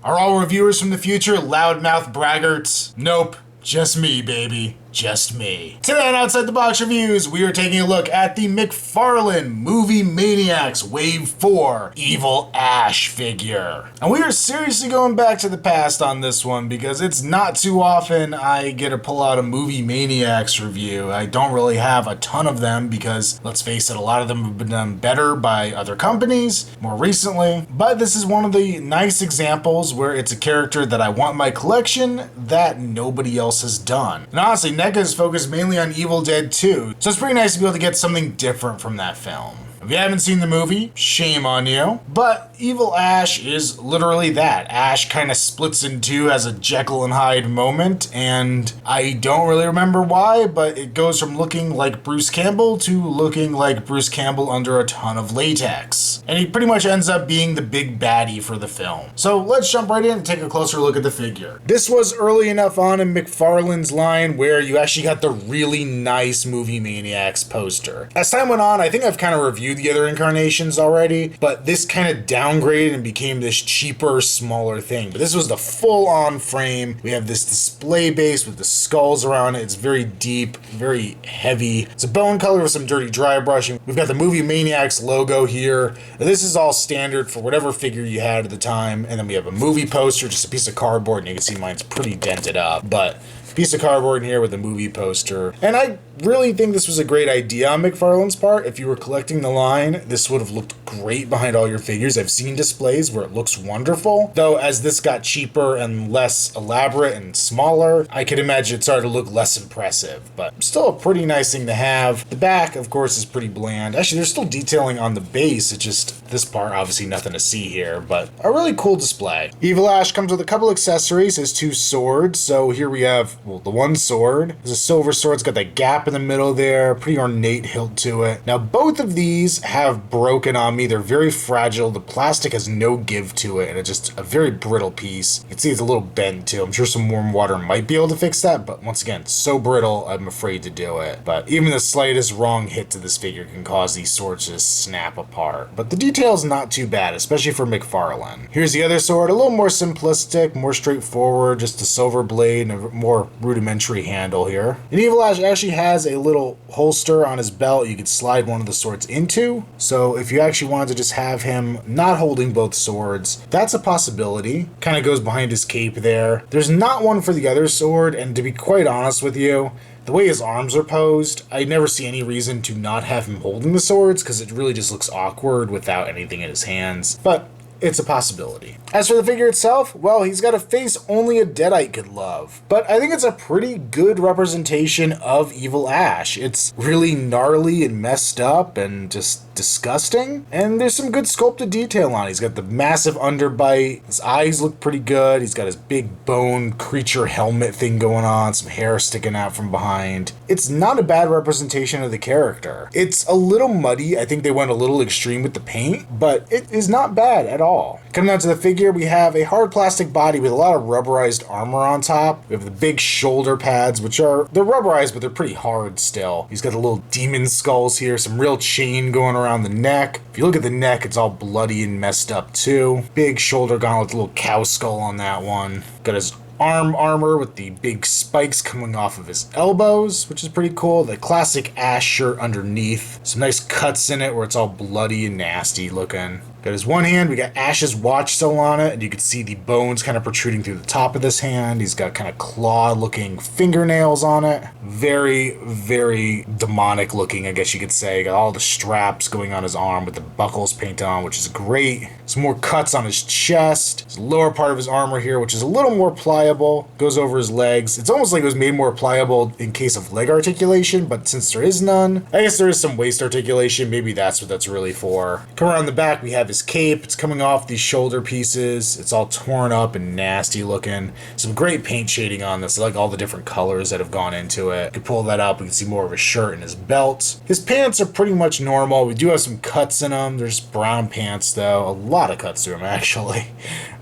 Are all reviewers from the future loudmouth braggarts? Nope. Just me, baby. Just me. Today on Outside the Box Reviews, we are taking a look at the McFarlane Movie Maniacs Wave 4 Evil Ash figure. And we are seriously going back to the past on this one because it's not too often I get to pull out a Movie Maniacs review. I don't really have a ton of them because, let's face it, a lot of them have been done better by other companies more recently. But this is one of the nice examples where it's a character that I want in my collection that nobody else has done. And honestly, NECA is focused mainly on Evil Dead 2, so it's pretty nice to be able to get something different from that film. If you haven't seen the movie, shame on you, but Evil Ash is literally that. Ash kind of splits in two as a Jekyll and Hyde moment, and I don't really remember why, but it goes from looking like Bruce Campbell to looking like Bruce Campbell under a ton of latex. And he pretty much ends up being the big baddie for the film. So let's jump right in and take a closer look at the figure. This was early enough on in McFarlane's line where you actually got the really nice Movie Maniacs poster. As time went on, I think I've kind of reviewed the other incarnations already, but this kind of downgraded and became this cheaper, smaller thing. But this was the full-on frame. We have this display base with the skulls around it. It's very deep, very heavy. It's a bone color with some dirty dry brushing. We've got the Movie Maniacs logo here. This is all standard for whatever figure you had at the time. And then we have a movie poster, just a piece of cardboard, and you can see mine's pretty dented up, but piece of cardboard in here with a movie poster. And I really think this was a great idea on McFarlane's part. If you were collecting the line, this would have looked great behind all your figures. I've seen displays where it looks wonderful, though as this got cheaper and less elaborate and smaller, I could imagine it started to look less impressive, but still a pretty nice thing to have. The back, of course, is pretty bland. Actually, there's still detailing on the base. It's just this part, obviously nothing to see here, but a really cool display. Evil Ash comes with a couple accessories, his two swords. So here we have, well, the one sword is a silver sword. It's got that gap in the middle there, pretty ornate hilt to it. Now, both of these have broken on me. They're very fragile. The plastic has no give to it, and it's just a very brittle piece. You can see it's a little bent too. I'm sure some warm water might be able to fix that, but once again, it's so brittle, I'm afraid to do it. But even the slightest wrong hit to this figure can cause these swords to just snap apart. But the detail's not too bad, especially for McFarlane. Here's the other sword, a little more simplistic, more straightforward, just a silver blade and a more rudimentary handle here. And Evil Ash actually has a little holster on his belt you could slide one of the swords into. So if you actually wanted to just have him not holding both swords, that's a possibility. Kind of goes behind his cape there. There's not one for the other sword, and to be quite honest with you, the way his arms are posed, I never see any reason to not have him holding the swords because it really just looks awkward without anything in his hands. But it's a possibility. As for the figure itself, well, he's got a face only a Deadite could love. But I think it's a pretty good representation of Evil Ash. It's really gnarly and messed up and just disgusting. And there's some good sculpted detail on it. He's got the massive underbite. His eyes look pretty good. He's got his big bone creature helmet thing going on, some hair sticking out from behind. It's not a bad representation of the character. It's a little muddy. I think they went a little extreme with the paint, but it is not bad at all. Coming down to the figure, we have a hard plastic body with a lot of rubberized armor on top. We have the big shoulder pads, which they're rubberized, but they're pretty hard still. He's got the little demon skulls here, some real chain going around the neck. If you look at the neck, it's all bloody and messed up too. Big shoulder gauntlet, little cow skull on that one. Got his arm armor with the big spikes coming off of his elbows, which is pretty cool. The classic Ash shirt underneath. Some nice cuts in it where it's all bloody and nasty looking. Got his one hand, we got Ash's watch still on it, and you can see the bones kind of protruding through the top of this hand. He's got kind of claw-looking fingernails on it. Very, very demonic looking, I guess you could say. Got all the straps going on his arm with the buckles painted on, which is great. Some more cuts on his chest. His lower part of his armor here, which is a little more pliable. Goes over his legs. It's almost like it was made more pliable in case of leg articulation, but since there is none, I guess there is some waist articulation. Maybe that's what that's really for. Come around the back, we have his cape. It's coming off these shoulder pieces. It's all torn up and nasty looking. Some great paint shading on this. I like all the different colors that have gone into it. You can pull that up. We can see more of his shirt and his belt. His pants are pretty much normal. We do have some cuts in them. There's brown pants though. A lot of cuts to them actually.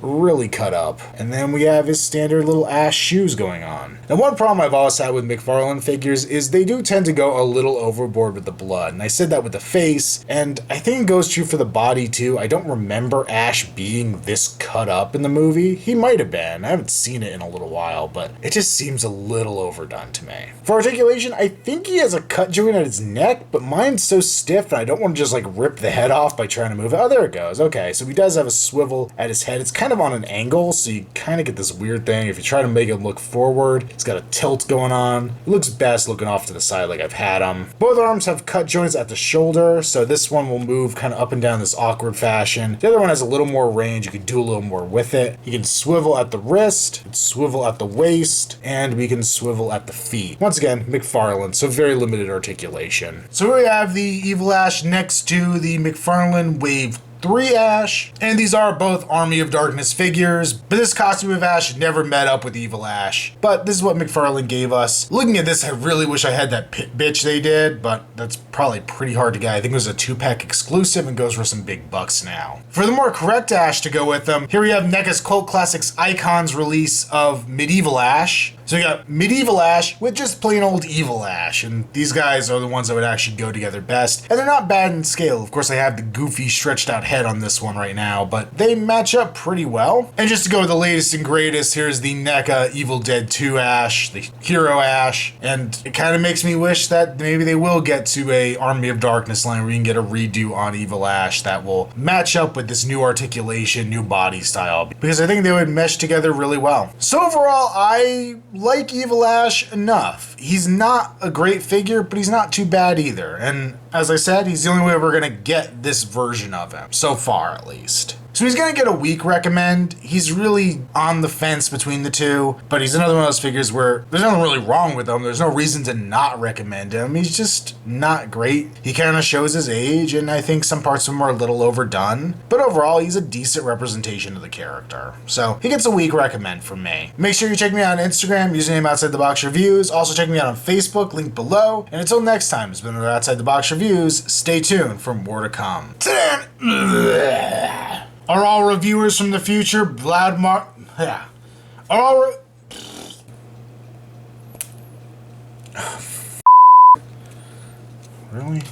Really cut up. And then we have his standard little Ash shoes going on. Now, one problem I've always had with McFarlane figures is they do tend to go a little overboard with the blood. And I said that with the face, and I think it goes true for the body too. too. I don't remember Ash being this cut up in the movie. He might have been. I haven't seen it in a little while, but it just seems a little overdone to me. For articulation, I think he has a cut joint at his neck, but mine's so stiff and I don't want to just like rip the head off by trying to move it. Oh, there it goes. Okay, so he does have a swivel at his head. It's kind of on an angle, so you kind of get this weird thing. If you try to make him look forward, he's got a tilt going on. It looks best looking off to the side like I've had him. Both arms have cut joints at the shoulder, so this one will move kind of up and down this awkward fashion. The other one has a little more range. You can do a little more with it. You can swivel at the wrist, swivel at the waist, and we can swivel at the feet. Once again, McFarlane, so very limited articulation. So here we have the Evil Ash next to the McFarlane Wave 3 Ash, and these are both Army of Darkness figures, but this costume of Ash never met up with Evil Ash. But this is what McFarlane gave us. Looking at this, I really wish I had that pit bitch they did, but that's probably pretty hard to get. I think it was a 2-pack exclusive and goes for some big bucks now. For the more correct Ash to go with them, here we have NECA's Cult Classics Icons release of Medieval Ash. So you got Medieval Ash with just plain old Evil Ash, and these guys are the ones that would actually go together best. And they're not bad in scale. Of course, I have the goofy stretched out head on this one right now, but they match up pretty well. And just to go with the latest and greatest, here's the NECA Evil Dead 2 Ash, the Hero Ash, and it kind of makes me wish that maybe they will get to a Army of Darkness line where you can get a redo on Evil Ash that will match up with this new articulation, new body style, because I think they would mesh together really well. So overall, I like Evil Ash enough. He's not a great figure, but he's not too bad either. And as I said, he's the only way we're gonna get this version of him, so far at least. So he's gonna get a weak recommend. He's really on the fence between the two, but he's another one of those figures where there's nothing really wrong with him. There's no reason to not recommend him. He's just not great. He kind of shows his age, and I think some parts of him are a little overdone, but overall, he's a decent representation of the character. So he gets a weak recommend from me. Make sure you check me out on Instagram, username Outside the Box Reviews. Also check me out on Facebook, link below. And until next time, it's been another Outside the Box Reviews. Stay tuned for more to come. Are all reviewers from the future yeah. Are all really?